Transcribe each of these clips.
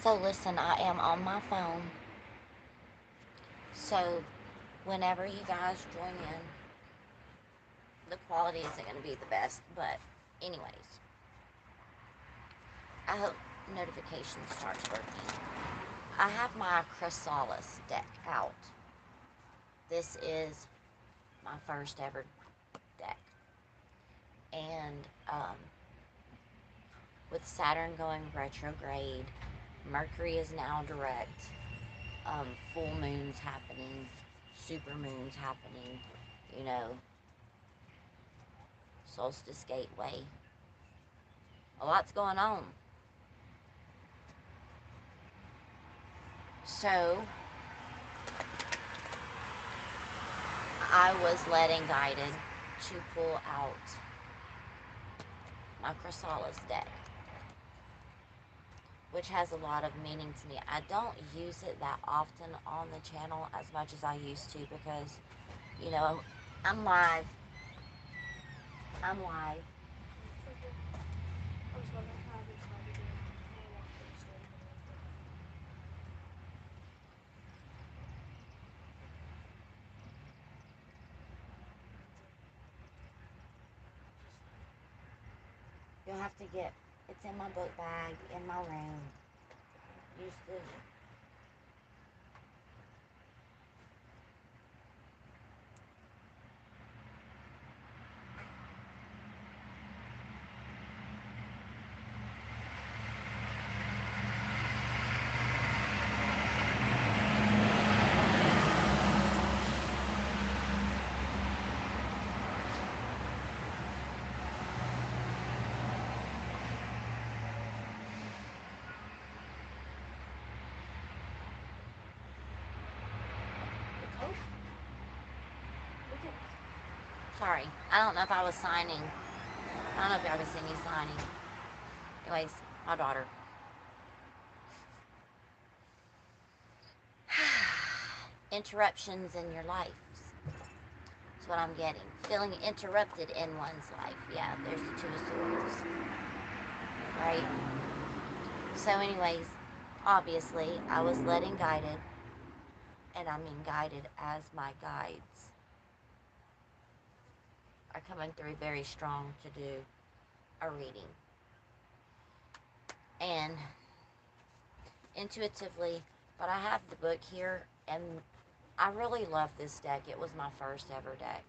So listen, I am on my phone. So whenever you guys join in, the quality isn't going to be the best, but anyways, I hope notification starts working. I have my Chrysalis deck out. This is my first ever deck. And with Saturn going retrograde, Mercury is now direct, full moons happening, super moons happening, you know, solstice gateway. A lot's going on. So I was led and guided to pull out my Chrysalis deck, which has a lot of meaning to me. I don't use it that often on the channel as much as I used to because, you know, I'm live. You'll have to get, it's in my book bag, in my room. Use the Sorry, I don't know if I was signing. I don't know if y'all can see me signing. Anyways, my daughter. Interruptions in your life. That's what I'm getting. Feeling interrupted in one's life. Yeah, there's the Two of Swords. Right? So anyways, obviously, I was led and guided. And I mean guided as my guides are coming through very strong to do a reading. And intuitively, but I have the book here, and I really love this deck. It was my first ever deck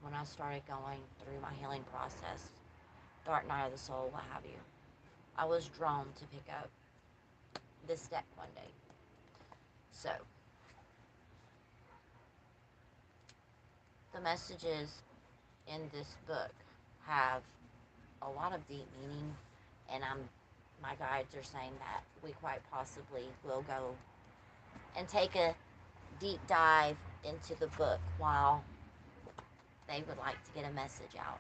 when I started going through my healing process, Dark Night of the Soul, what have you. I was drawn to pick up this deck one day. So, the messages in this book have a lot of deep meaning, and my guides are saying that we quite possibly will go and take a deep dive into the book while they would like to get a message out.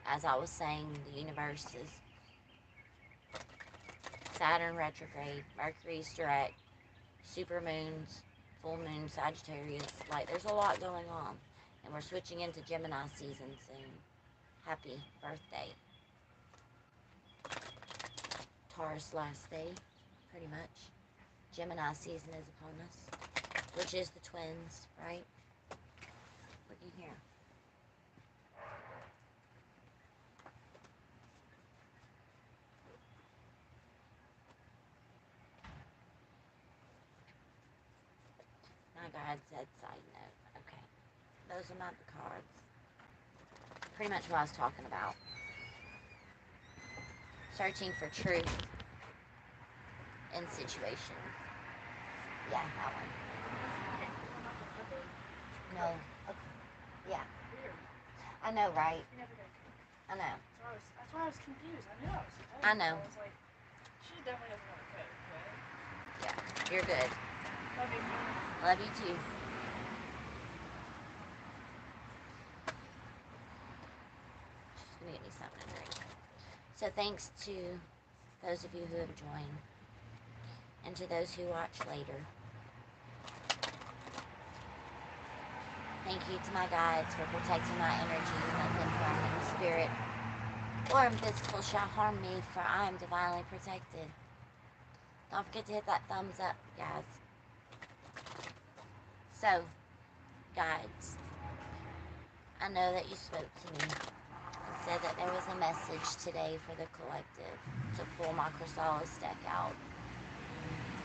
As I was saying, the universe is Saturn retrograde, Mercury's direct, super moons, full moon, Sagittarius. Like, there's a lot going on. And we're switching into Gemini season soon. Happy birthday. Taurus last day, pretty much. Gemini season is upon us, which is the twins, right? Looking here. My guide said side note. Okay. Those are not the cards. Pretty much what I was talking about. Searching for truth in situations. Yeah, that one. No. Okay. Yeah. I know, right? I know. That's why I was confused. I knew I was supposed to. I know. I was like, she definitely doesn't want to cook, but... Yeah, you're good. Love you. Love you too. She's gonna get me something to drink. So thanks to those of you who have joined, and to those who watch later. Thank you to my guides for protecting my energy. Nothing from spirit or physical shall harm me, for I am divinely protected. The Don't forget to hit that thumbs up, guys. So, guides, I know that you spoke to me and said that there was a message today for the collective to pull my chrysalis deck out.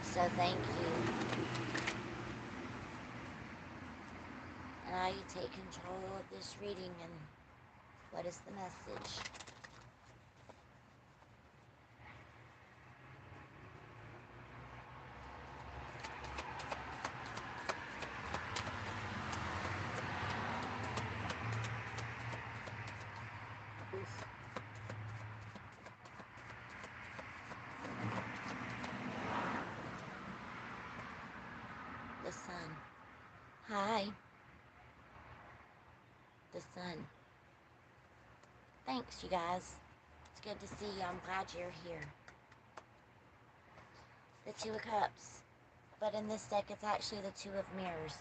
So thank you. And now you take control of this reading, and what is the message? The sun. Hi. The sun. Thanks, you guys. It's good to see you. I'm glad you're here. The Two of Cups. But in this deck, it's actually the Two of Mirrors.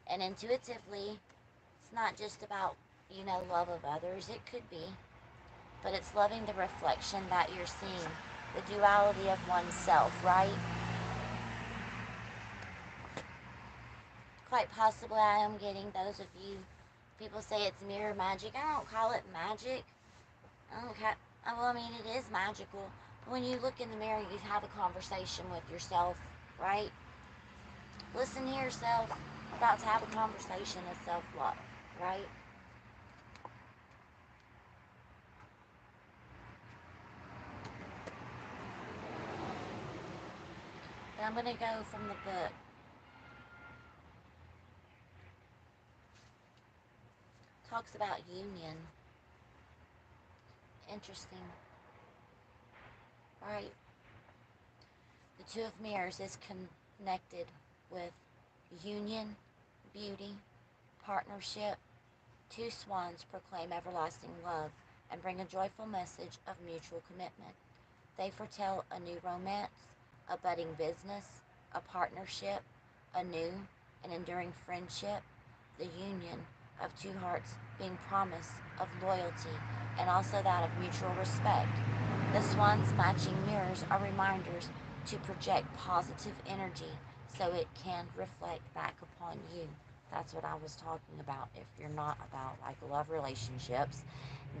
And intuitively, it's not just about, love of others. It could be. But it's loving the reflection that you're seeing. The duality of oneself, right? Quite possibly I am getting those of you, people say it's mirror magic. I don't call it magic. It is magical. But when you look in the mirror, you have a conversation with yourself, right? Listen to yourself. You're about to have a conversation of self-love, right? But I'm going to go from the book. Talks about union. Interesting. Right. The Two of Mirrors is connected with union, beauty, partnership. Two swans proclaim everlasting love and bring a joyful message of mutual commitment. They foretell a new romance, a budding business, a partnership, a new and enduring friendship, the union of two hearts being promise of loyalty and also that of mutual respect. The swans' matching mirrors are reminders to project positive energy so it can reflect back upon you. That's what I was talking about. If you're not about love relationships,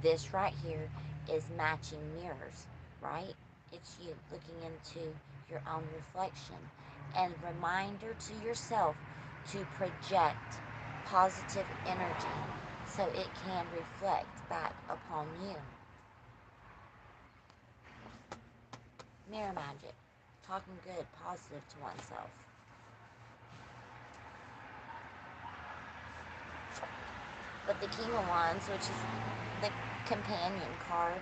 this right here is matching mirrors, right? It's you looking into your own reflection and reminder to yourself to project positive energy so it can reflect back upon you. Mirror magic, talking good, positive to oneself. But the King of Wands, which is the companion card,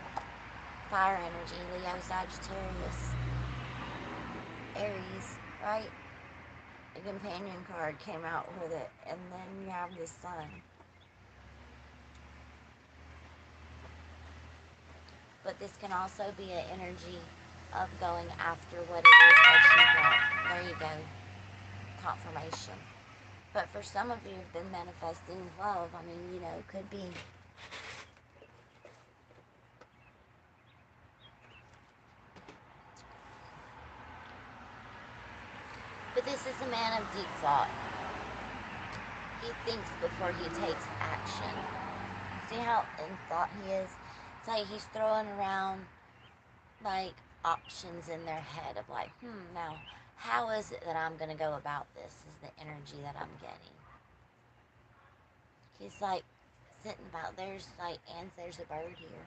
fire energy, Leo, Sagittarius, Aries, right? The companion card came out with it, and then you have the sun. But this can also be an energy of going after what it is that you want. There you go. Confirmation. But for some of you who've been manifesting love, could be. But this is a man of deep thought. He thinks before he takes action. See how in thought he is? It's like he's throwing around options in their head of now, how is it that I'm going to go about this is the energy that I'm getting. He's sitting about, there's a bird here.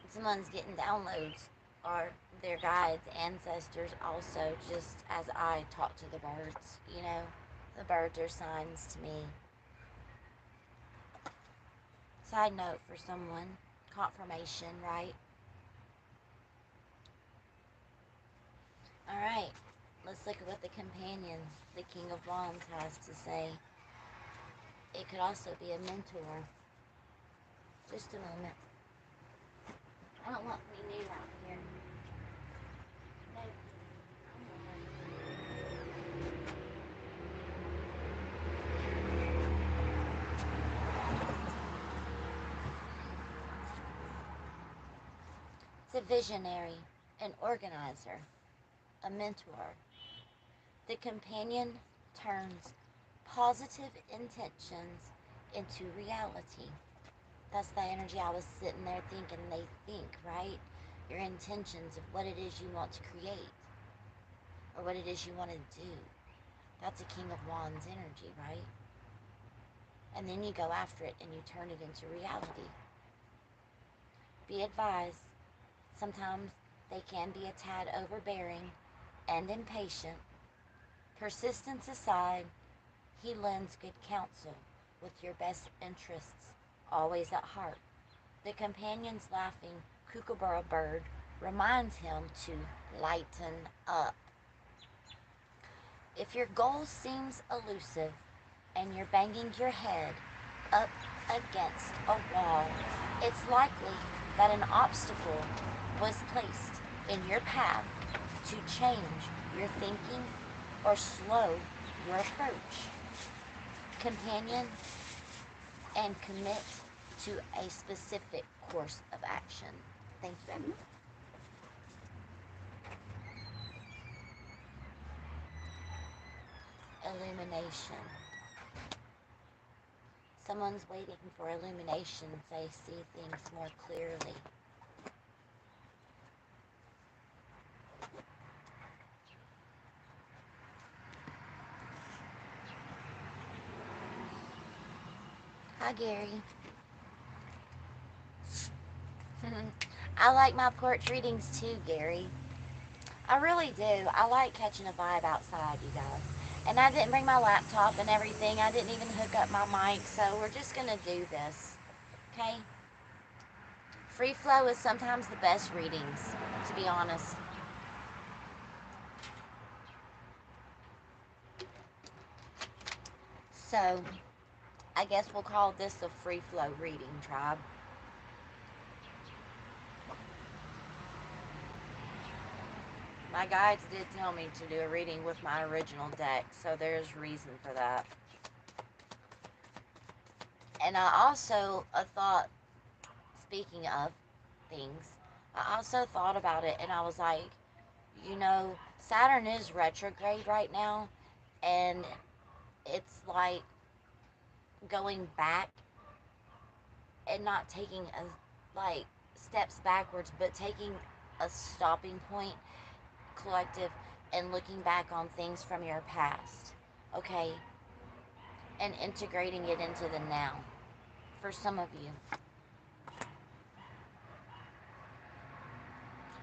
Someone's getting downloads, or their guides, ancestors also, just as I talk to the birds, the birds are signs to me. Side note for someone, confirmation, right? Alright, let's look at what the companion, the King of Wands, has to say. It could also be a mentor. Just a moment. I don't want to be new out here. No. It's a visionary. an organizer, a mentor. The companion turns positive intentions into reality. That's the energy I was sitting there thinking. They think, right? Your intentions of what it is you want to create or what it is you want to do. That's a King of Wands energy, right? And then you go after it and you turn it into reality. Be advised, sometimes they can be a tad overbearing and impatient. Persistence aside, he lends good counsel with your best interests always at heart. The companion's laughing kookaburra bird reminds him to lighten up. If your goal seems elusive and you're banging your head up against a wall, it's likely that an obstacle was placed in your path to change your thinking or slow your approach. Companion, and commit to a specific course of action. Thank you, Abby. Illumination. Someone's waiting for illumination so they see things more clearly. Hi, Gary. I like my porch readings too, Gary. I really do. I like catching a vibe outside, you guys. And I didn't bring my laptop and everything. I didn't even hook up my mic, so we're just going to do this. Okay? Free flow is sometimes the best readings, to be honest. So, I guess we'll call this a free flow reading, tribe. My guides did tell me to do a reading with my original deck, so there's reason for that. And I also thought, speaking of things, I also thought about it and I was like, you know, Saturn is retrograde right now, and it's like going back and not taking steps backwards, but taking a stopping point, collective, and looking back on things from your past, okay, and integrating it into the now. For some of you,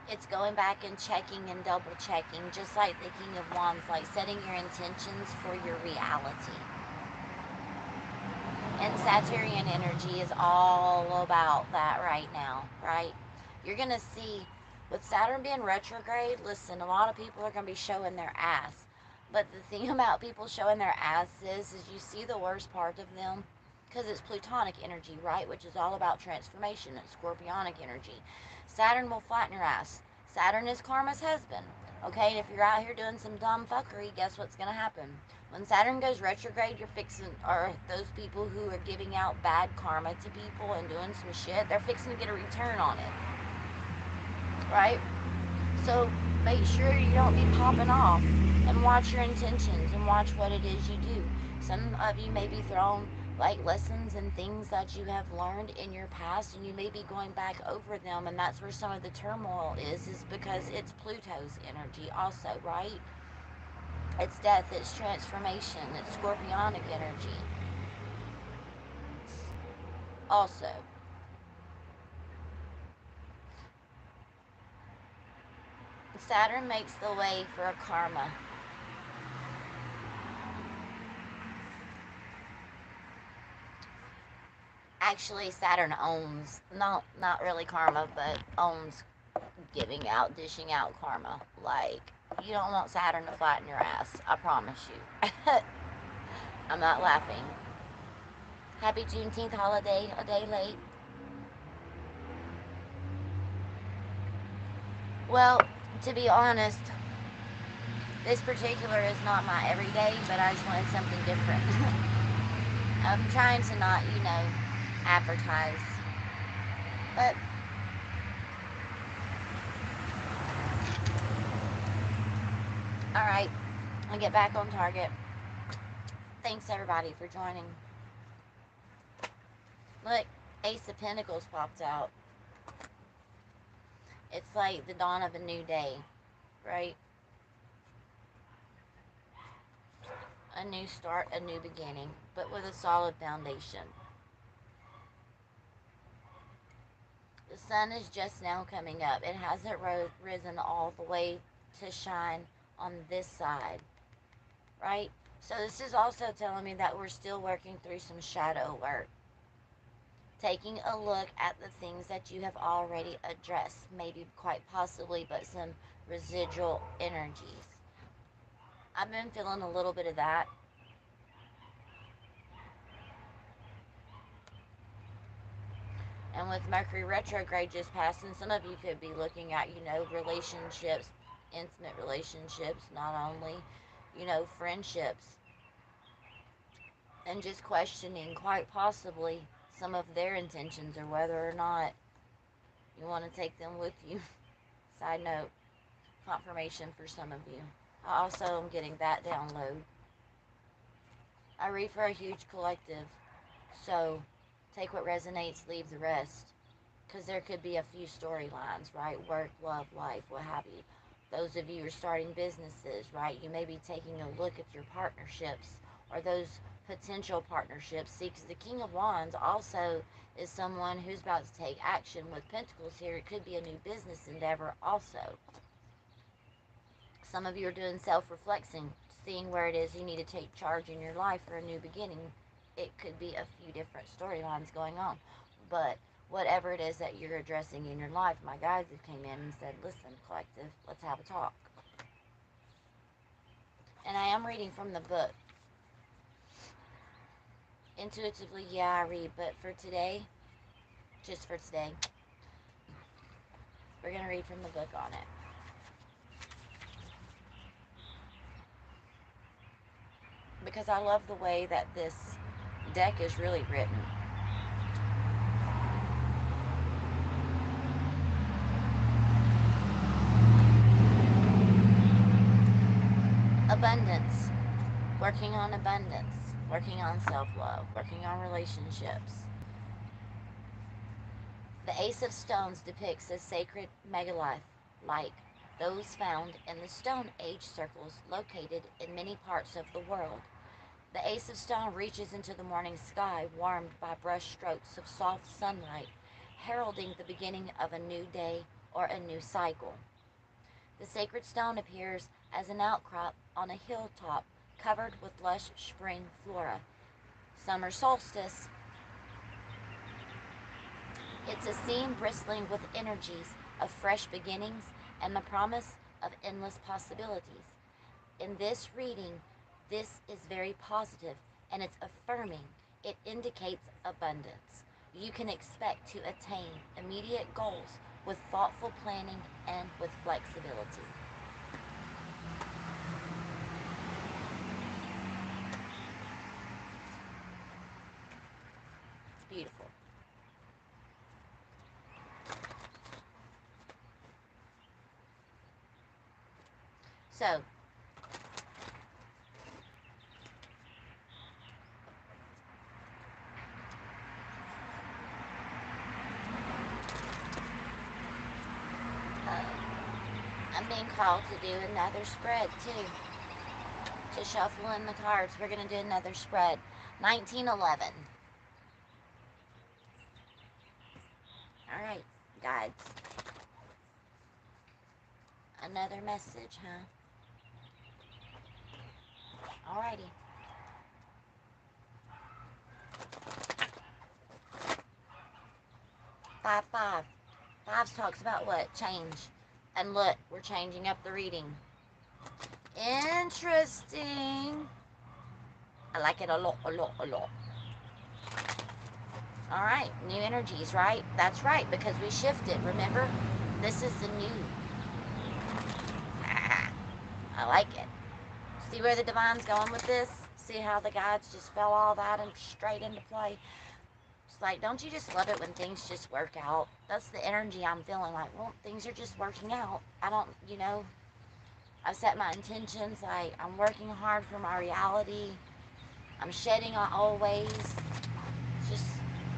it's going back and checking and double checking, just like the King of Wands, like setting your intentions for your reality. And Sagittarian energy is all about that right now, right? You're going to see, with Saturn being retrograde, listen, a lot of people are going to be showing their ass. But the thing about people showing their ass is you see the worst part of them, because it's Plutonic energy, right? Which is all about transformation. It's Scorpionic energy. Saturn will flatten your ass. Saturn is karma's husband. Okay, and if you're out here doing some dumb fuckery, guess what's going to happen? When Saturn goes retrograde, those people who are giving out bad karma to people and doing some shit, they're fixing to get a return on it. Right? So make sure you don't be popping off, and watch your intentions and watch what it is you do. Some of you may be thrown like lessons and things that you have learned in your past, and you may be going back over them, and that's where some of the turmoil is because it's Pluto's energy also, right? It's death, it's transformation, it's Scorpionic energy also. Saturn makes the way for a karma. Actually, Saturn owns, not really karma, but owns giving out, dishing out karma. Like, you don't want Saturn to flatten your ass, I promise you. I'm not laughing. Happy Juneteenth holiday, a day late. Well, to be honest, this particular is not my everyday, but I just wanted something different. I'm trying to not, advertise. But I'll get back on target. Thanks everybody for joining. Look, Ace of Pentacles popped out. It's like the dawn of a new day, right? A new start, a new beginning, but with a solid foundation. The sun is just now coming up. It hasn't risen all the way to shine on this side, right? So this is also telling me that we're still working through some shadow work. Taking a look at the things that you have already addressed, maybe quite possibly, but some residual energies. I've been feeling a little bit of that. And with Mercury retrograde just passing, some of you could be looking at, relationships, intimate relationships, not only, friendships. And just questioning, quite possibly, some of their intentions or whether or not you want to take them with you. Side note, confirmation for some of you. I also am getting that download. I read for a huge collective, so take what resonates, leave the rest. Because there could be a few storylines, right? Work, love, life, what have you. Those of you who are starting businesses, right? You may be taking a look at your partnerships or those potential partnerships. See, because the King of Wands also is someone who's about to take action. With Pentacles here, it could be a new business endeavor also. Some of you are doing self-reflecting, seeing where it is you need to take charge in your life for a new beginning. It could be a few different storylines going on. But whatever it is that you're addressing in your life, my guides have came in and said, listen, collective, let's have a talk. And I am reading from the book. Intuitively, yeah, I read, but for today, just for today, we're going to read from the book on it. Because I love the way that this deck is really written. Abundance. Working on abundance. Working on self-love. Working on relationships. The Ace of Stones depicts a sacred megalith like those found in the Stone Age circles located in many parts of the world. The Ace of Stone reaches into the morning sky, warmed by brush strokes of soft sunlight, heralding the beginning of a new day or a new cycle. The sacred stone appears as an outcrop on a hilltop covered with lush spring flora. Summer solstice. It's a scene bristling with energies of fresh beginnings and the promise of endless possibilities. In this reading, this is very positive and it's affirming. It indicates abundance. You can expect to attain immediate goals with thoughtful planning and with flexibility. It's beautiful. So, I'm being called to do another spread too. To shuffle in the cards, we're going to do another spread. 1911. Alright, guides. Another message, huh? Alrighty. 5-5. Fives talks about what? Change. And look, we're changing up the reading. Interesting. I like it a lot, a lot, a lot. Alright, new energies, right? That's right, because we shifted, remember? This is the new. I like it. See where the divine's going with this? See how the guides just fell all that and straight into play? It's like, don't you just love it when things just work out? That's the energy I'm feeling like, well, things are just working out. I don't, I've set my intentions, like I'm working hard for my reality. I'm shedding my old ways. It's just,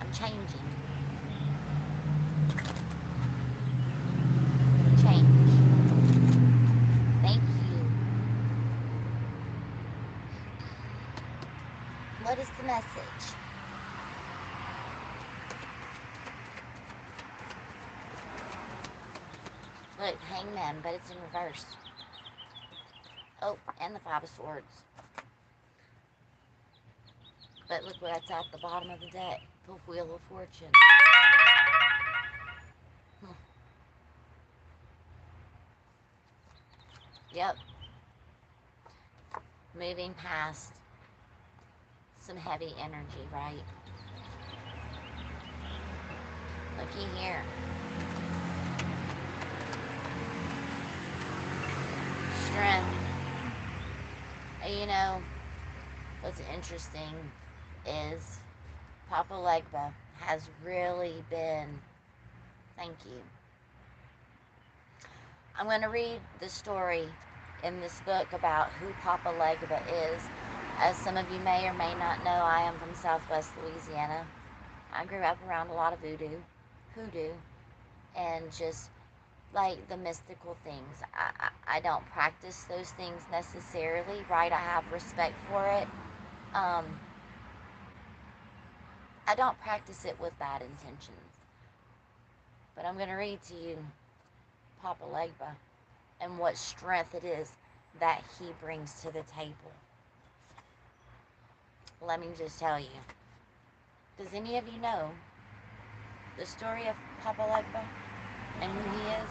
I'm changing. Change. Thank you. What is the message? Look, Hangman, but it's in reverse. Oh, and the Five of Swords. But look what's at the bottom of the deck. The Wheel of Fortune. Yep. Moving past some heavy energy, right? Looky here. Strength. You know, what's interesting is Papa Legba has really been, thank you. I'm going to read the story in this book about who Papa Legba is. As some of you may or may not know, I am from Southwest Louisiana. I grew up around a lot of hoodoo, and just like the mystical things. I don't practice those things necessarily, right? I have respect for it. I don't practice it with bad intentions. But I'm going to read to you Papa Legba and what strength it is that he brings to the table. Let me just tell you. Does any of you know the story of Papa Legba and who he is?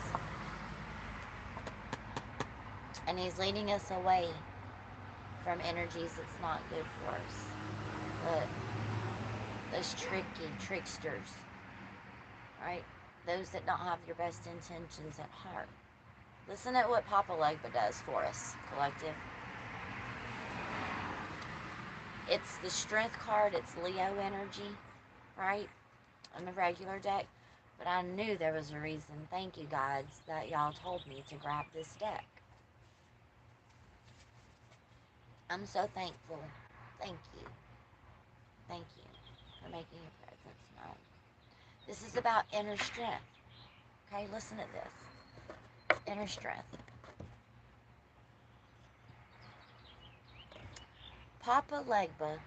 And he's leading us away from energies that's not good for us. Those tricksters, right? Those that don't have your best intentions at heart. Listen at what Papa Legba does for us, collective. It's the strength card, it's Leo energy, right? On the regular deck. But I knew there was a reason, thank you guides, that y'all told me to grab this deck. I'm so thankful. Thank you. Thank you for making your presence known. This is about inner strength. Okay, listen to this. Inner strength. Papa Legba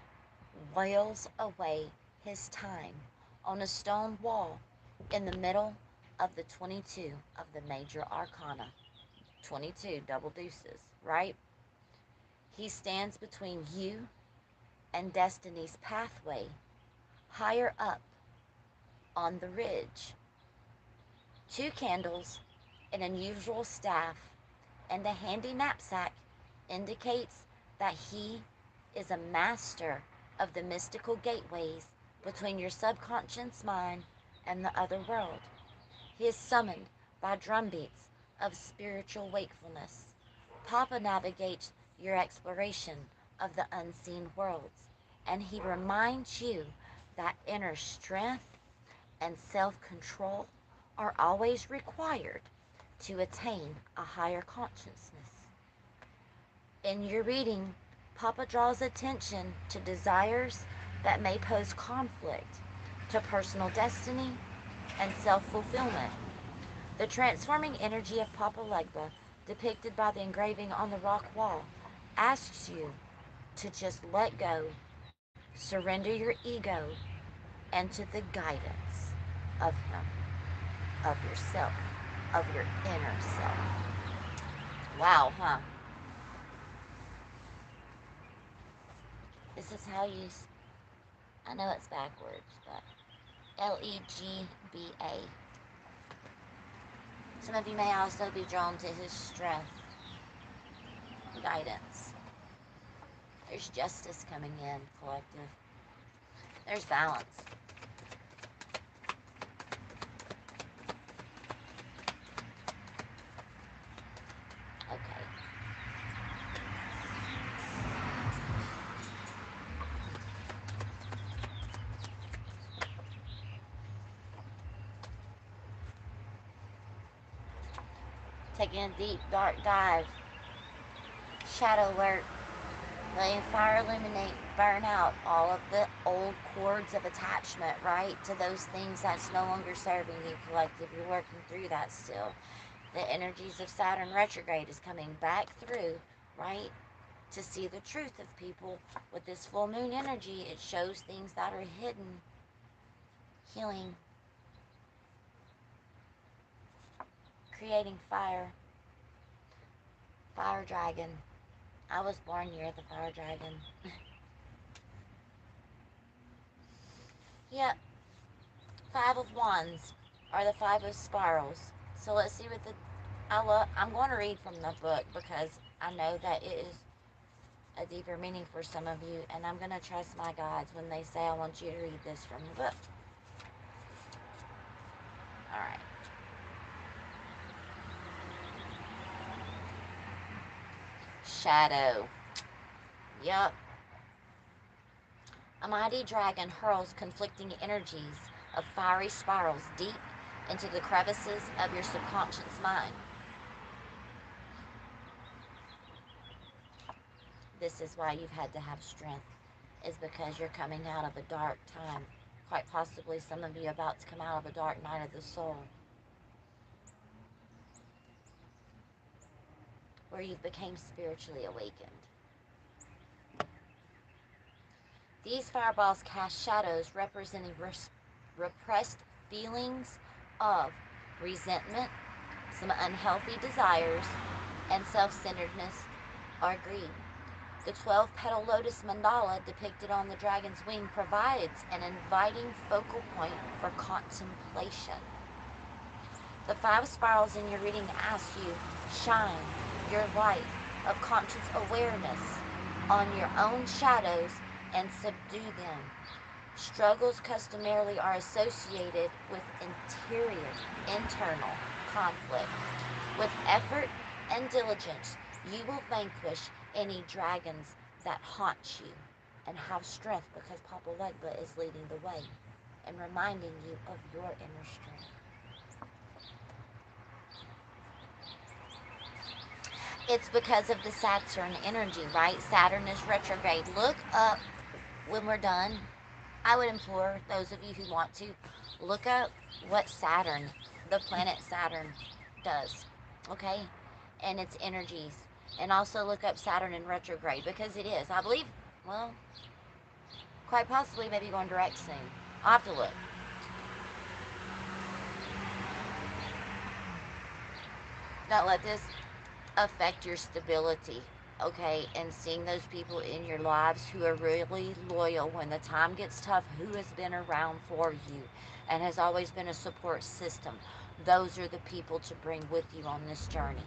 wails away his time on a stone wall in the middle of the 22 of the major arcana. 22 double deuces, right? He stands between you and destiny's pathway, higher up on the ridge. 2 candles, an unusual staff, and a handy knapsack indicates that he is a master of the mystical gateways between your subconscious mind and the other world. He is summoned by drumbeats of spiritual wakefulness. Papa navigates your exploration of the unseen worlds, and he reminds you that inner strength and self-control are always required to attain a higher consciousness. In your reading, Papa draws attention to desires that may pose conflict to personal destiny and self-fulfillment. The transforming energy of Papa Legba, depicted by the engraving on the rock wall, asks you to just let go, surrender your ego, and to the guidance of him, of yourself, of your inner self. Wow, huh? This is how you, I know it's backwards, but Legba. Some of you may also be drawn to his strength, guidance. There's justice coming in, collective. There's balance. Okay. Taking a deep, dark dive Shadow work. Letting fire illuminate, burn out all of the old cords of attachment, right? To those things that's no longer serving you, collective. You're working through that still. The energies of Saturn retrograde is coming back through, right? To see the truth of people. With this full moon energy, it shows things that are hidden. Healing. Creating fire. Fire dragon. I was born near the fire dragon. Yep. Five of Wands are the Five of Spirals. So let's see what the... I'm going to read from the book because I know that it is a deeper meaning for some of you, and I'm going to trust my guides when they say I want you to read this from the book. Alright. Shadow. Yup. A mighty dragon hurls conflicting energies of fiery spirals deep into the crevices of your subconscious mind. This is why you've had to have strength, is because you're coming out of a dark time. Quite possibly some of you about to come out of a dark night of the soul, where you became spiritually awakened. These fireballs cast shadows representing repressed feelings of resentment, some unhealthy desires, and self-centeredness or greed. The 12-petal lotus mandala depicted on the dragon's wing provides an inviting focal point for contemplation. The 5 spirals in your reading ask you, shine your light of conscious awareness on your own shadows and subdue them. Struggles customarily are associated with internal conflict. With effort and diligence, you will vanquish any dragons that haunt you, and have strength because Papa Legba is leading the way and reminding you of your inner strength. It's because of the Saturn energy, right? Saturn is retrograde. Look up when we're done. I would implore those of you who want to look up what Saturn, the planet Saturn, does, okay? And its energies. And also look up Saturn in retrograde, because it is, I believe, well, quite possibly maybe going direct soon. I'll have to look. Don't let this affect your stability, okay? And seeing those people in your lives who are really loyal when the time gets tough, who has been around for you and has always been a support system. Those are the people to bring with you on this journey.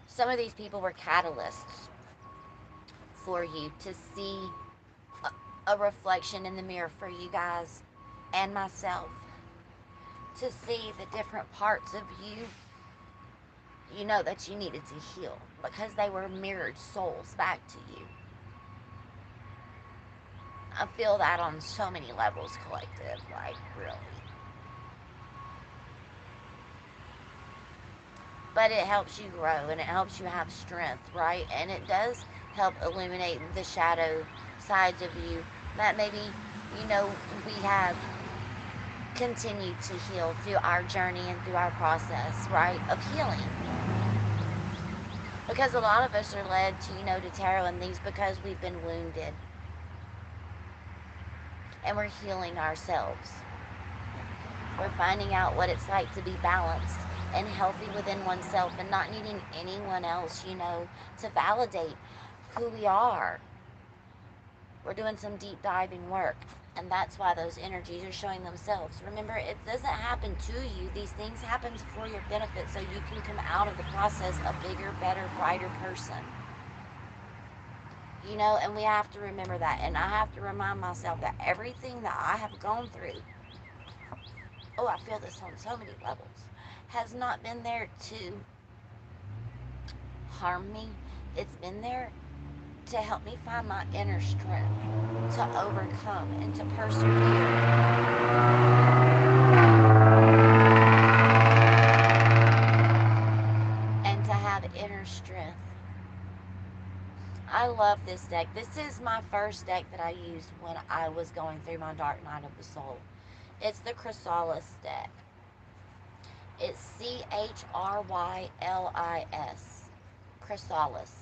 Some of these people were catalysts for you to see a reflection in the mirror for you guys and myself, to see the different parts of you, you know, that you needed to heal, because they were mirrored souls back to you. I feel that on so many levels, collective, like, really. But it helps you grow, and it helps you have strength, right? And it does help illuminate the shadow sides of you that maybe, you know, we have continued to heal through our journey and through our process, right, of healing. Because a lot of us are led to, you know, to tarot and things because we've been wounded. And we're healing ourselves. We're finding out what it's like to be balanced and healthy within oneself and not needing anyone else, you know, to validate who we are. We're doing some deep diving work, and that's why those energies are showing themselves. Remember, it doesn't happen to you. These things happen for your benefit so you can come out of the process a bigger, better, brighter person. You know, and we have to remember that, and I have to remind myself that everything that I have gone through, oh, I feel this on so many levels, has not been there to harm me. It's been there to help me find my inner strength, to overcome and to persevere. love this deck. This is my first deck that I used when I was going through my dark night of the soul. It's the Chrysalis deck. It's Chrylis. Chrysalis.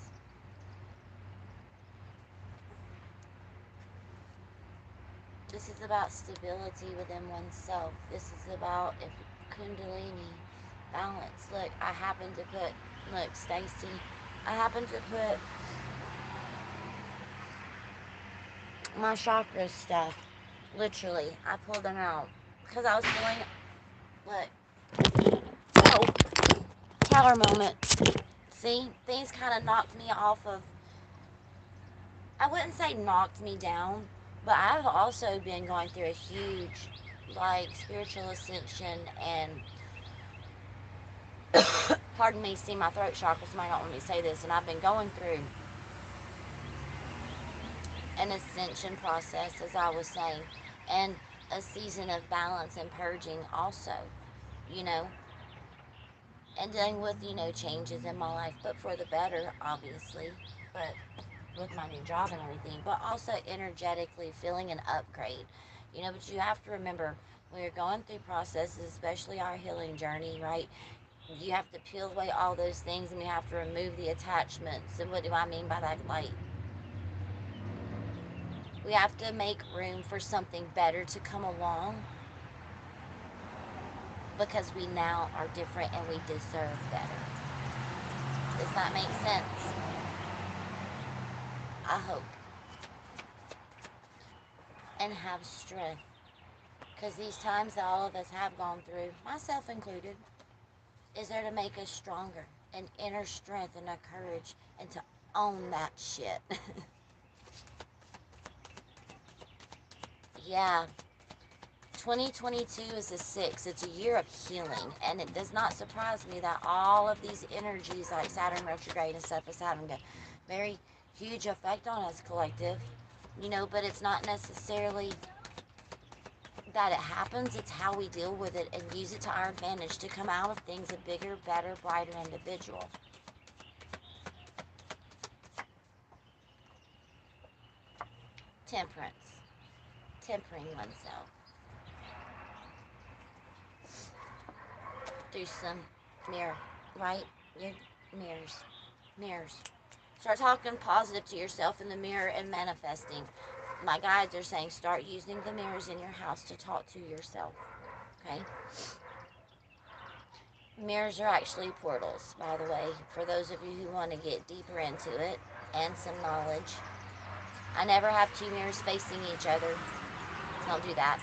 This is about stability within oneself. This is about if Kundalini, balance. Look, I happen to put, look, Stacy, I happen to put my chakra stuff. Literally, I pulled them out because I was feeling, look, oh, tower moment. See, things kind of knocked me off of, I wouldn't say knocked me down, but I've also been going through a huge, like, spiritual ascension and, pardon me, see my throat chakra, somebody don't want me to say this, and I've been going through an ascension process, as I was saying, and a season of balance and purging also, you know, and dealing with, you know, changes in my life, but for the better, obviously, but with my new job and everything, but also energetically feeling an upgrade, you know. But you have to remember, when you're going through processes, especially our healing journey, right, you have to peel away all those things, and you have to remove the attachments. And what do I mean by that? Like, we have to make room for something better to come along, because we now are different and we deserve better. Does that make sense? I hope. And have strength, because these times that all of us have gone through, myself included, is there to make us stronger, and inner strength and a courage, and to own that shit. Yeah, 2022 is a 6. It's a year of healing, and it does not surprise me that all of these energies, like Saturn retrograde and stuff, is having a very huge effect on us collective, you know. But it's not necessarily that it happens, it's how we deal with it and use it to our advantage to come out of things a bigger, better, brighter individual. Temperance. Tempering oneself through some mirror, right? Your mirrors. Mirrors. Start talking positive to yourself in the mirror and manifesting. My guides are saying start using the mirrors in your house to talk to yourself. Okay? Mirrors are actually portals, by the way, for those of you who want to get deeper into it and some knowledge. I never have 2 mirrors facing each other. Don't do that.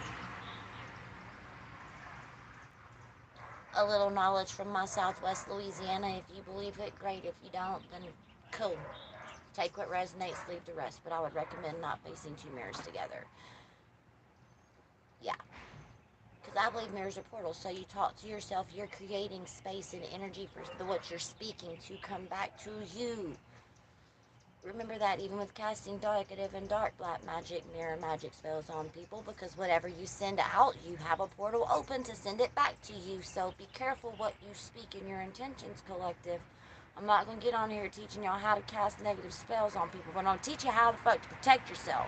A little knowledge from my Southwest Louisiana. If you believe it, great. If you don't, then cool. Take what resonates, leave the rest. But I would recommend not facing 2 mirrors together. Yeah. Because I believe mirrors are portals. So you talk to yourself, you're creating space and energy for what you're speaking to come back to you. Remember that even with casting negative and dark black magic, mirror magic spells on people, because whatever you send out, you have a portal open to send it back to you. So be careful what you speak in your intentions, collective. I'm not going to get on here teaching y'all how to cast negative spells on people, but I'm going to teach you how the fuck to protect yourself.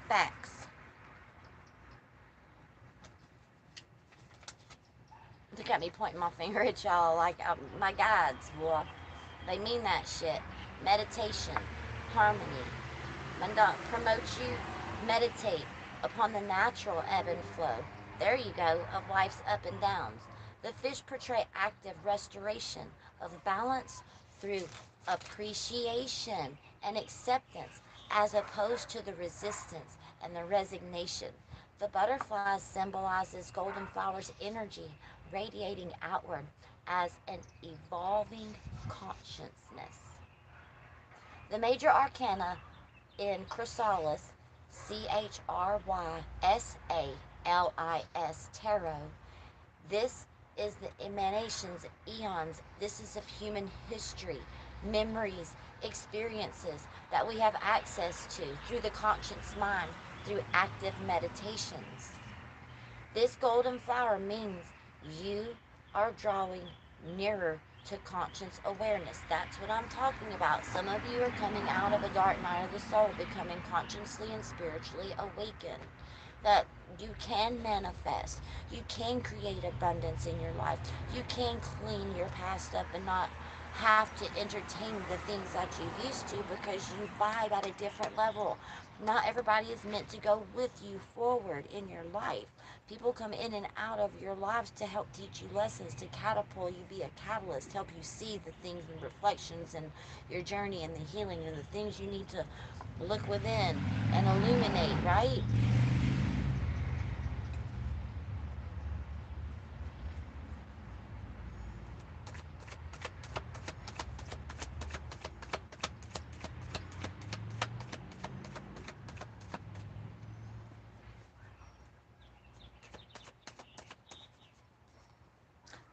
Facts. Look at me pointing my finger at y'all like my guides, boy. They mean that shit. Meditation, harmony. Promote you, meditate upon the natural ebb and flow. There you go, of life's up and downs. The fish portray active restoration of balance through appreciation and acceptance, as opposed to the resistance and the resignation. The butterfly symbolizes golden flowers' energy radiating outward as an evolving consciousness. The major arcana in Chrysalis, Chrysalis tarot, this is the emanations, eons. This is of human history, memories, experiences that we have access to through the conscious mind, through active meditations. This golden flower means you are drawing nearer to conscious awareness. That's what I'm talking about. Some of you are coming out of a dark night of the soul, becoming consciously and spiritually awakened. That you can manifest. You can create abundance in your life. You can clean your past up and not have to entertain the things that you used to because you vibe at a different level. Not everybody is meant to go with you forward in your life. People come in and out of your lives to help teach you lessons, to catapult you, be a catalyst, help you see the things and reflections and your journey and the healing and the things you need to look within and illuminate, right?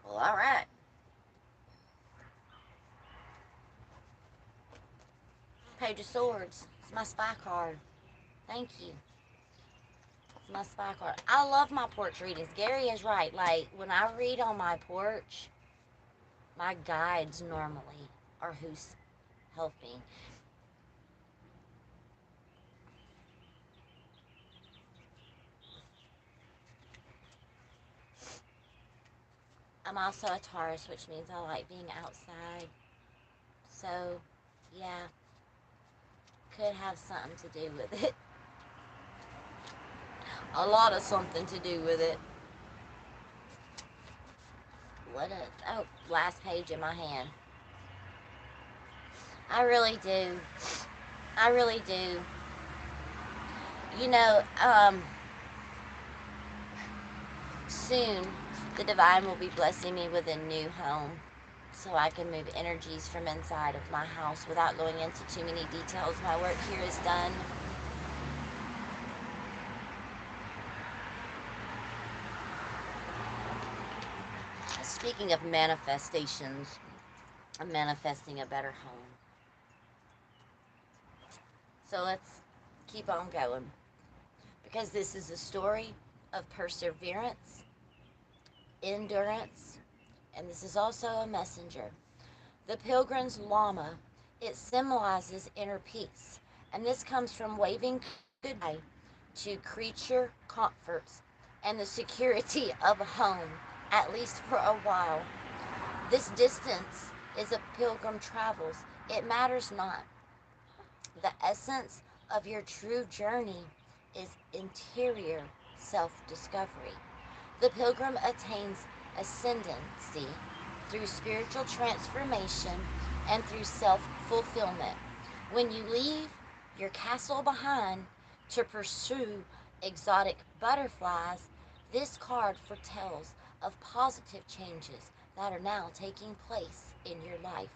Well, all right. Page of Swords. It's my spy card. Thank you. It's my spy card. I love my porch readings. Gary is right. Like, when I read on my porch, my guides normally are who's helping. I'm also a Taurus, which means I like being outside. So, yeah, could have something to do with it. A lot of something to do with it. What a, oh, last page in my hand. I really do. I really do. You know, soon the divine will be blessing me with a new home so I can move energies from inside of my house without going into too many details. My work here is done. Speaking of manifestations, I'm manifesting a better home. So let's keep on going, because this is a story of perseverance, endurance, and this is also a messenger. The pilgrim's llama, it symbolizes inner peace, and this comes from waving goodbye to creature comforts and the security of a home, at least for a while. This distance is a pilgrim travels. It matters not. The essence of your true journey is interior self-discovery. The pilgrim attains ascendancy through spiritual transformation and through self-fulfillment. When you leave your castle behind to pursue exotic butterflies, this card foretells of positive changes that are now taking place in your life.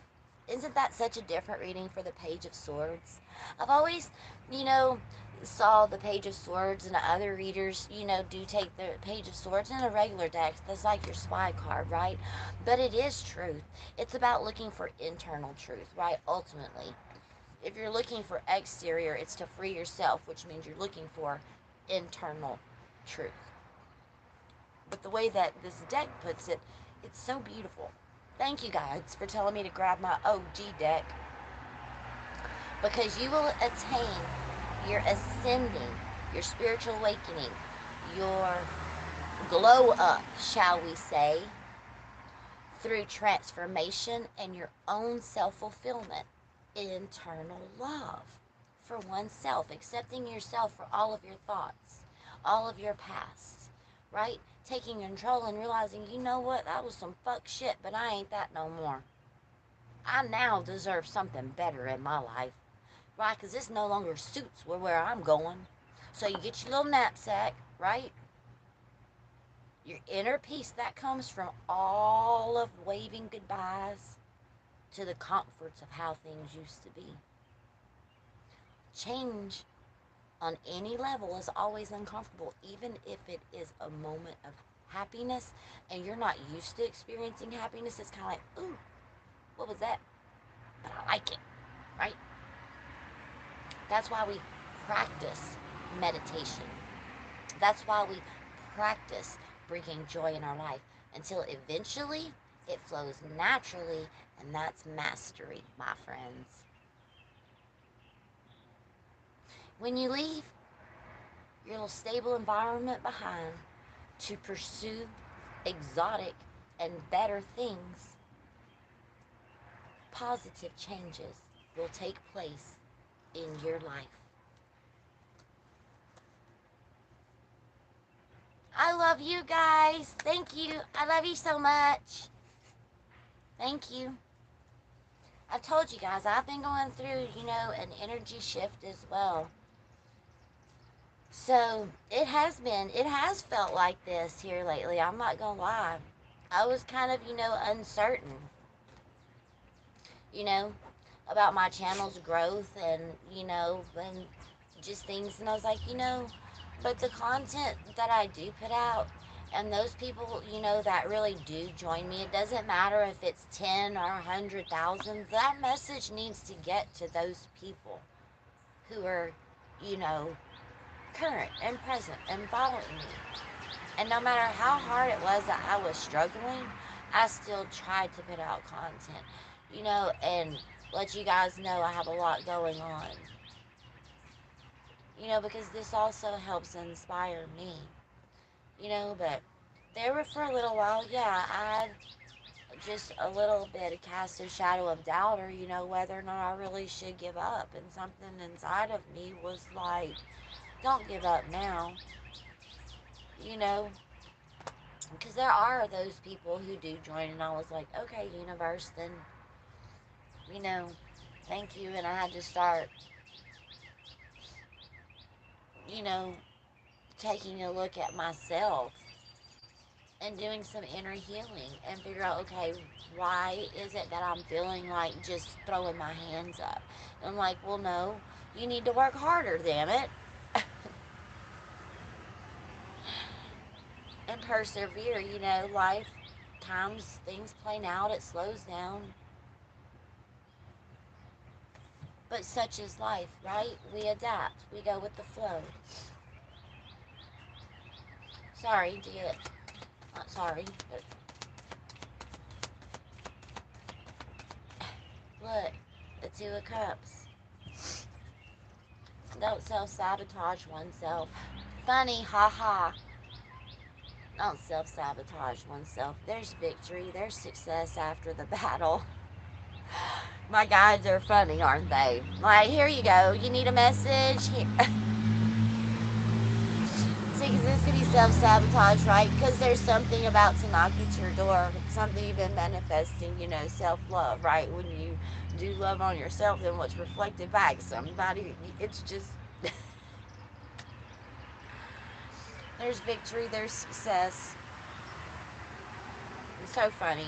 Isn't that such a different reading for the Page of Swords? I've always, you know, saw the Page of Swords and other readers, do take the Page of Swords in a regular deck. That's like your spy card, right? But it is truth. It's about looking for internal truth, right? Ultimately. If you're looking for exterior, it's to free yourself, which means you're looking for internal truth. But the way that this deck puts it, it's so beautiful. Thank you guys for telling me to grab my OG deck, because you will attain your ascending, your spiritual awakening, your glow up, shall we say, through transformation and your own self-fulfillment, internal love for oneself, accepting yourself for all of your thoughts, all of your pasts, right? Taking control and realizing, you know what, that was some fuck shit, but I ain't that no more. I now deserve something better in my life, right? Because this no longer suits where I'm going. So you get your little knapsack, right? Your inner peace that comes from all of waving goodbyes to the comforts of how things used to be. Change on any level is always uncomfortable, even if it is a moment of happiness and you're not used to experiencing happiness. It's kind of like, ooh, what was that? But I like it, right? That's why we practice meditation. That's why we practice bringing joy in our life, until eventually It flows naturally, and that's mastery, my friends. When you leave your little stable environment behind to pursue exotic and better things, positive changes will take place in your life. I love you guys. Thank you. I love you so much. Thank you. I've told you guys, I've been going through, an energy shift as well. So it has felt like this here lately. I'm not going to lie. I was kind of, uncertain, you know, about my channel's growth and, and just things. And I was like, but the content that I do put out and those people, that really do join me, it doesn't matter if it's 10 or 100,000, that message needs to get to those people who are, you know, current and present and following me. And no matter how hard it was that I was struggling, I still tried to put out content, and let you guys know I have a lot going on, because this also helps inspire me, but there were for a little while, yeah, I had just a little bit of cast of shadow of doubt, or, whether or not I really should give up. And something inside of me was like, don't give up now, you know, because there are those people who do join. And I was like, okay, universe, then, you know, thank you. And I had to start, you know, taking a look at myself and doing some inner healing and figure out, okay, why is it that I'm feeling like just throwing my hands up? And I'm like, well, no, you need to work harder, damn it. And persevere, life, times, things play out, it slows down. But such is life, right? We adapt, we go with the flow. Sorry to get, not sorry, but look, the Two of Cups. Don't self-sabotage oneself. Funny, haha. Don't self-sabotage oneself. There's victory, there's success after the battle. My guides are funny, aren't they? Like, here you go. You need a message? Here. See, because this could be self-sabotage, right? Because there's something about to knock at your door. Something you've been manifesting, self-love, right? When you do love on yourself, then what's reflected back? Somebody, it's just... There's victory, there's success. It's so funny.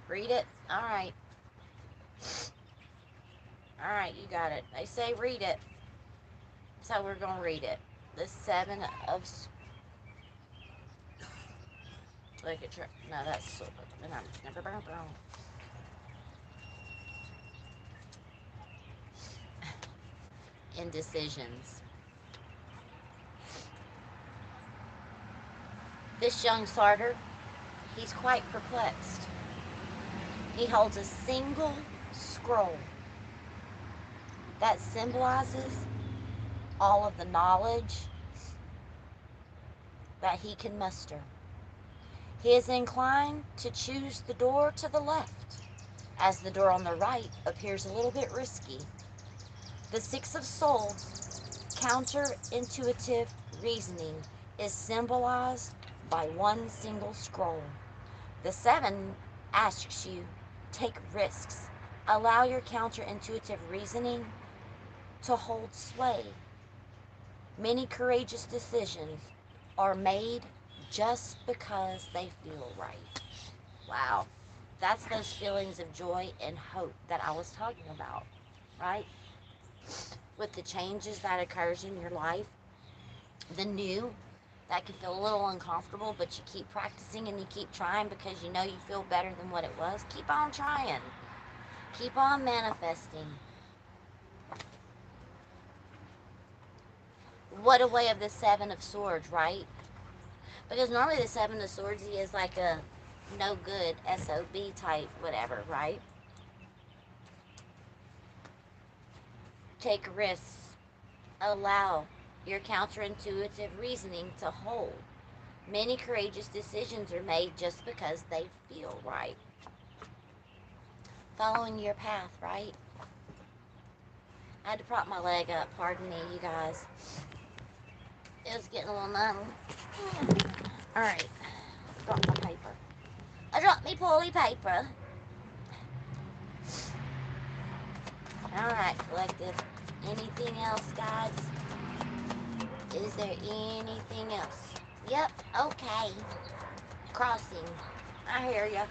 Read it? Alright. Alright, you got it. They say read it. So we're going to read it. The Seven of... Look at your... No, that's... Indecisions. This young Sartor, he's quite perplexed. He holds a single scroll that symbolizes all of the knowledge that he can muster. He is inclined to choose the door to the left, as the door on the right appears a little bit risky. The Six of Swords, counterintuitive reasoning, is symbolized by one single scroll. The Seven asks you, take risks. Allow your counterintuitive reasoning to hold sway. Many courageous decisions are made just because they feel right. Wow. That's those feelings of joy and hope that I was talking about, right? With the changes that occurs in your life, the new, that can feel a little uncomfortable, but you keep practicing and you keep trying because you know you feel better than what it was. Keep on trying. Keep on manifesting. What a way of the Seven of Swords, right? Because normally the Seven of Swords, he is like a no good SOB type, whatever, right? Take risks. Allow your counterintuitive reasoning to hold. Many courageous decisions are made just because they feel right. Following your path, right? I had to prop my leg up, pardon me, you guys. It was getting a little numb. Alright, dropped my paper. I dropped me poly paper. Alright, collective. Anything else, guys? Is there anything else? Yep, okay. Crossing. I hear ya.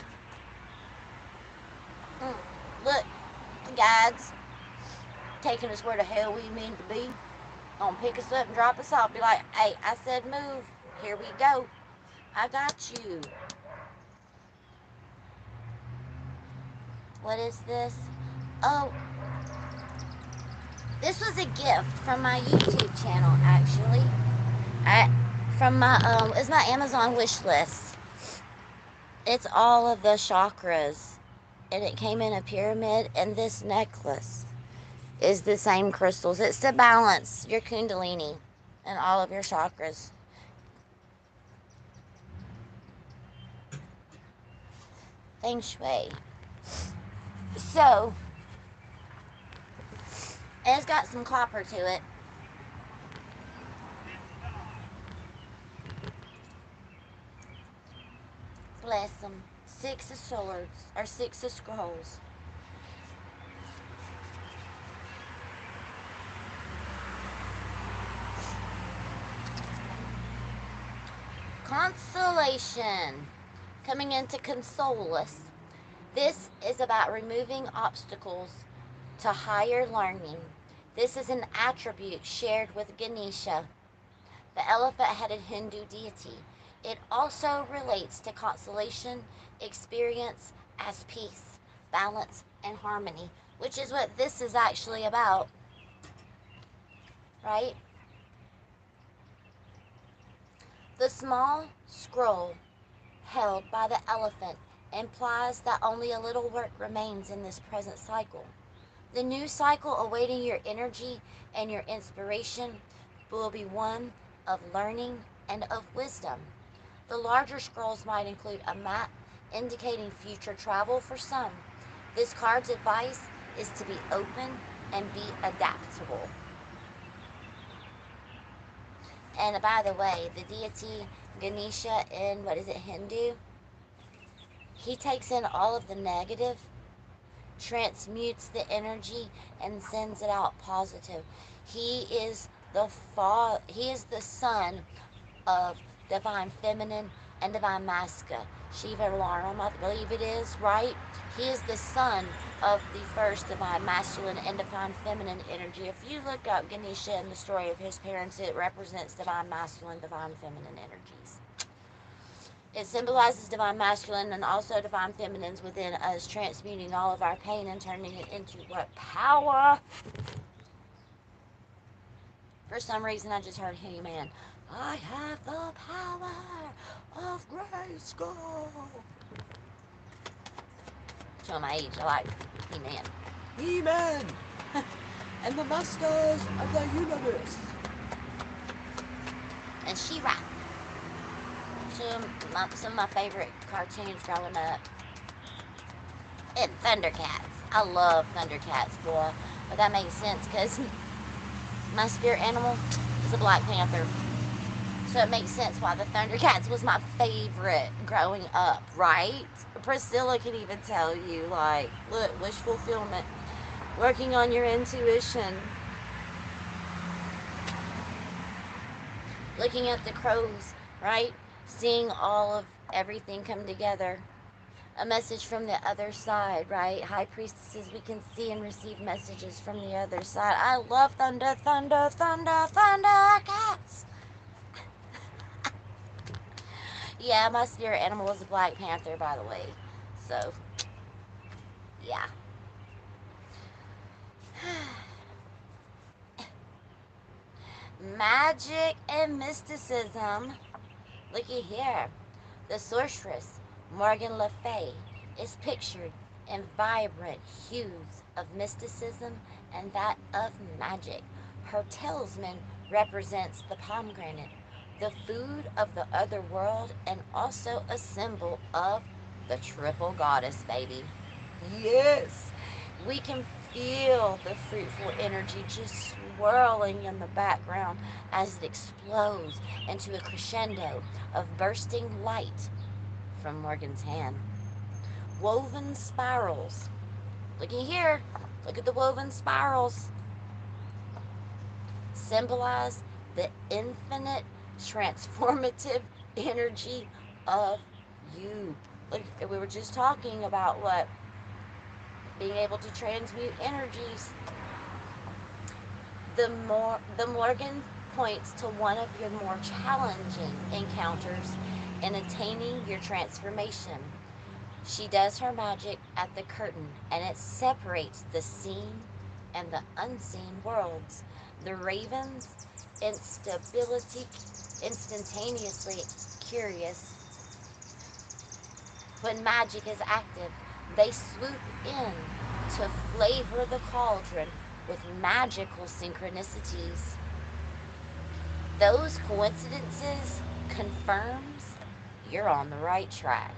Look, guides, taking us where the hell we mean to be. Gonna pick us up and drop us off. Be like, hey, I said move. Here we go. I got you. What is this? Oh, this was a gift from my YouTube channel, actually. From my it's my Amazon wish list. It's all of the chakras, and it came in a pyramid. And this necklace is the same crystals. It's to balance your kundalini and all of your chakras. Feng Shui. So, and it's got some copper to it. Bless them. 6 of swords, or 6 of scrolls. Consolation. Coming in to console us. This is about removing obstacles to higher learning. This is an attribute shared with Ganesha, the elephant-headed Hindu deity. It also relates to consolation, experience as peace, balance, and harmony, which is what this is actually about, right? The small scroll held by the elephant implies that only a little work remains in this present cycle. The new cycle awaiting your energy and your inspiration will be one of learning and of wisdom. The larger scrolls might include a map indicating future travel for some. This card's advice is to be open and be adaptable. And by the way, the deity Ganesha in, what is it, Hindu? He takes in all of the negative, transmutes the energy, and sends it out positive. He is he is the son of divine feminine and divine masculine. Shiva Laram, I believe it is, right? He is the son of the first divine masculine and divine feminine energy. If you look up Ganesha and the story of his parents, it represents divine masculine, divine feminine energies. It symbolizes divine masculine and also divine feminines within us, transmuting all of our pain and turning it into what? Power. For some reason, I just heard He-Man. I have the power of Grayskull. Showing my age, I like He-Man. He-Man! And the masters of the universe. And She-Ra. Some of my favorite cartoons growing up. And Thundercats. I love Thundercats, boy. But that makes sense because my spirit animal is a Black Panther. So it makes sense why the Thundercats was my favorite growing up, right? Priscilla can even tell you, like, look, wish fulfillment. Working on your intuition. Looking at the crows, right? Seeing all of everything come together. A message from the other side, right? High priestesses, we can see and receive messages from the other side. I love thunder, thunder, thunder, thunder cats. Yeah, my spirit animal was a Black Panther, by the way. So, yeah. Magic and mysticism Looky here. The sorceress, Morgan Le Fay, is pictured in vibrant hues of mysticism and that of magic. Her talisman represents the pomegranate, the food of the other world, and also a symbol of the triple goddess, baby. Yes, we can feel the fruitful energy just swirling in the background as it explodes into a crescendo of bursting light from Morgan's hand. Woven spirals. Looky here. Look at the woven spirals. Symbolize the infinite transformative energy of you. Look, we were just talking about what? Being able to transmute energies. The Morgan points to one of your more challenging encounters in attaining your transformation. She does her magic at the curtain, and it separates the seen and the unseen worlds. The ravens, instability, instantaneously curious. When magic is active, they swoop in to flavor the cauldron with magical synchronicities. Those coincidences confirms you're on the right track.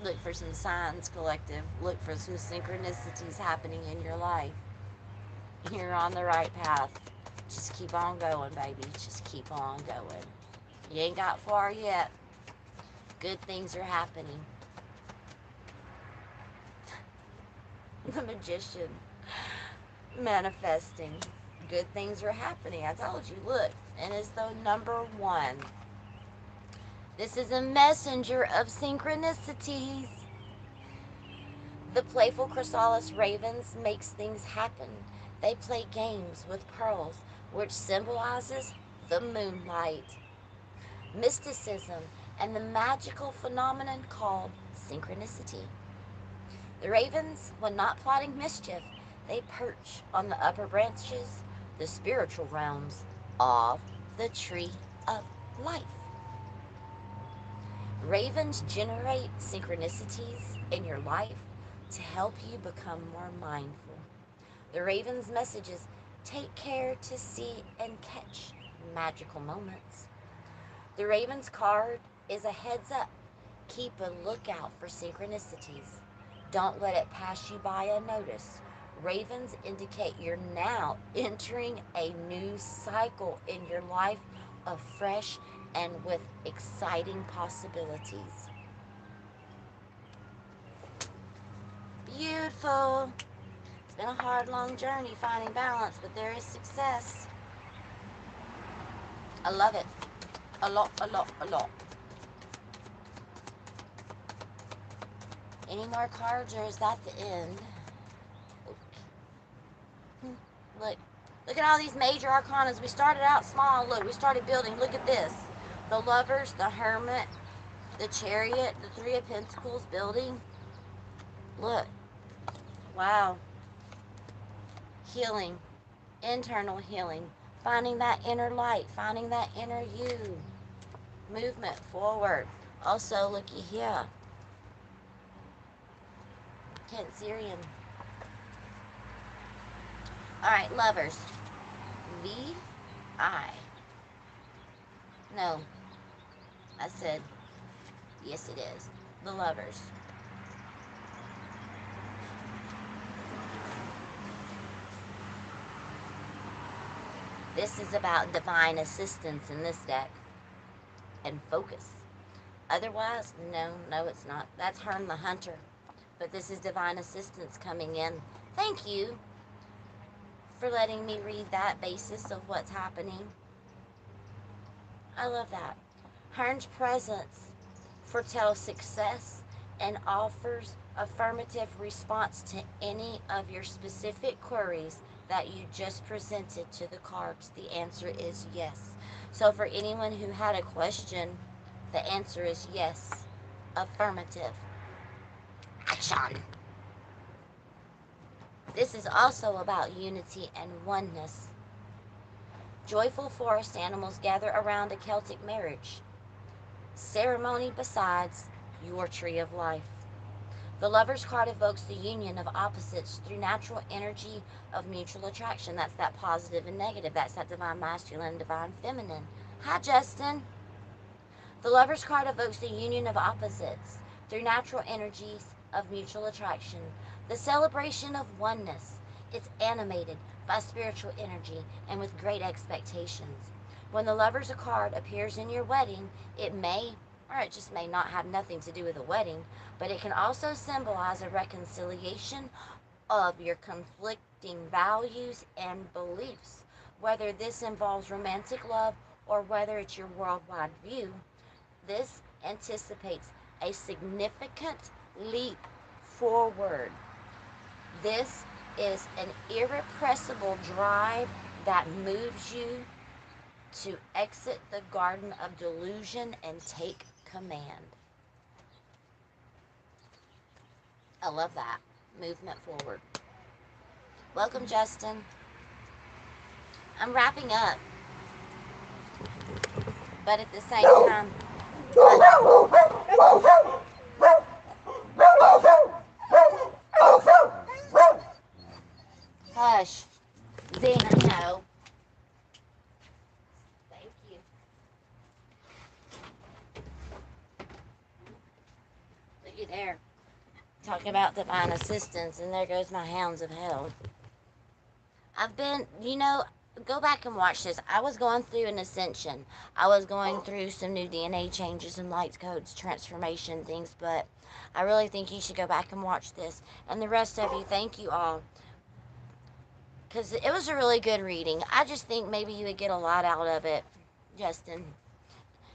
Look for some signs, collective. Look for some synchronicities happening in your life. You're on the right path. Just keep on going, baby. Just keep on going. You ain't got far yet. Good things are happening. The magician manifesting. Good things are happening. I told you, look. And it's the number one. This is a messenger of synchronicities. The playful chrysalis ravens makes things happen. They play games with pearls, which symbolizes the moonlight, mysticism, and the magical phenomenon called synchronicity. The ravens, when not plotting mischief, they perch on the upper branches, the spiritual realms of the tree of life. Ravens generate synchronicities in your life to help you become more mindful. The raven's messages: take care to see and catch magical moments. The raven's card is a heads up. Keep a lookout for synchronicities. Don't let it pass you by unnoticed. Ravens indicate you're now entering a new cycle in your life of fresh and with exciting possibilities. Beautiful. It's been a hard, long journey finding balance, but there is success. I love it. A lot, a lot, a lot. Any more cards, or is that the end? Okay. Look. Look at all these major arcanas. We started out small. Look, we started building. Look at this. The Lovers, the Hermit, the Chariot, the Three of Pentacles building. Look. Wow. Healing. Internal healing. Finding that inner light. Finding that inner you. Movement forward. Also, looky here. Cancerian. Alright, Lovers. V-I. No. I said, yes it is. The Lovers. This is about divine assistance in this deck. And focus. Otherwise, no it's not. That's Herm the Hunter. But this is divine assistance coming in. Thank you for letting me read that basis of what's happening. I love that. Herm's presence foretells success and offers affirmative response to any of your specific queries that you just presented to the cards. The answer is yes. So for anyone who had a question, the answer is yes. Affirmative. Action. This is also about unity and oneness. Joyful forest animals gather around a Celtic marriage. ceremony besides your tree of life. The Lover's card evokes the union of opposites through natural energy of mutual attraction. That's that positive and negative. That's that divine masculine, divine feminine. Hi, Justin. The Lover's card evokes the union of opposites through natural energies of mutual attraction. The celebration of oneness. It's animated by spiritual energy and with great expectations. When the Lover's card appears in your wedding, it may, or it just may not have nothing to do with a wedding, but it can also symbolize a reconciliation of your conflicting values and beliefs. Whether this involves romantic love or whether it's your worldwide view, this anticipates a significant leap forward. This is an irrepressible drive that moves you to exit the garden of delusion and take command. I love that. Movement forward. Welcome, Justin. I'm wrapping up, but at the same time, hush. Xena, no. Thank you. Looky there. Talking about divine assistance, and there goes my hounds of hell. I've been, go back and watch this. I was going through an ascension. I was going through some new DNA changes and light codes, transformation things, but I really think you should go back and watch this. And the rest of you, thank you all. Because it was a really good reading. I just think maybe you would get a lot out of it, Justin.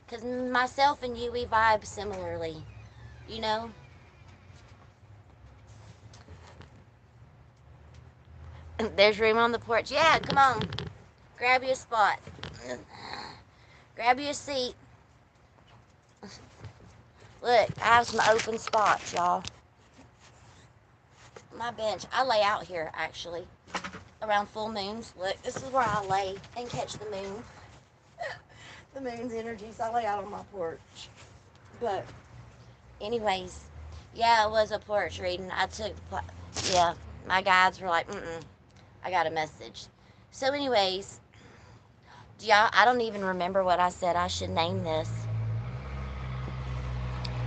Because myself and you, we vibe similarly, you know? There's room on the porch. Yeah, come on. Grab you a spot. Grab you a seat. Look, I have some open spots, y'all. My bench. I lay out here, actually, around full moons. Look, this is where I lay and catch the moon. The moon's energy, so I lay out on my porch. But, anyways, yeah, it was a porch reading. My guides were like, I got a message. So anyways, I don't even remember what I said. I should name this.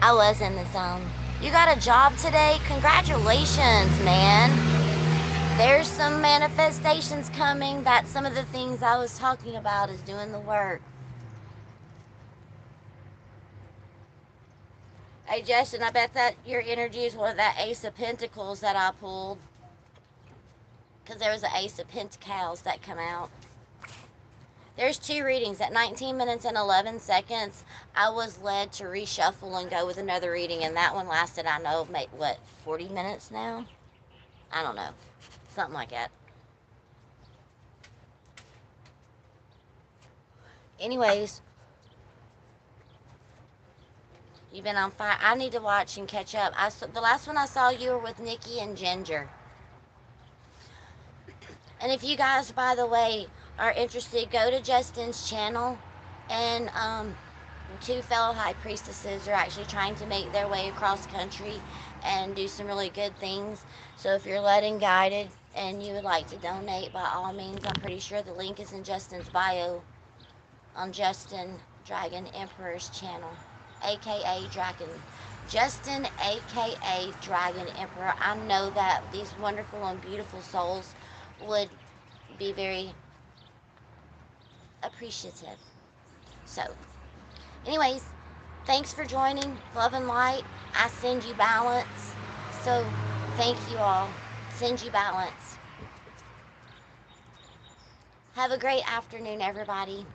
I was in the zone. You got a job today? Congratulations, man. There's some manifestations coming. That's some of the things I was talking about, is doing the work. Hey, Justin, I bet that your energy is one of that Ace of Pentacles that I pulled. Because there was an Ace of Pentacles that come out. There's two readings. At 19 minutes and 11 seconds, I was led to reshuffle and go with another reading, and that one lasted, 40 minutes now? I don't know. Something like that. Anyways, you've been on fire. I need to watch and catch up. The last one I saw, you were with Nikki and Ginger. And if you guys, by the way, are interested, go to Justin's channel, and two fellow high priestesses are actually trying to make their way across country and do some really good things. So if you're led and guided and you would like to donate, by all means, I'm pretty sure the link is in Justin's bio on Justin Dragon Emperor's channel, aka Justin, aka Dragon Emperor. I know that these wonderful and beautiful souls would be very appreciative. So, anyways, thanks for joining. Love and light. I send you balance. So, thank you all. Send you balance. Have a great afternoon, everybody.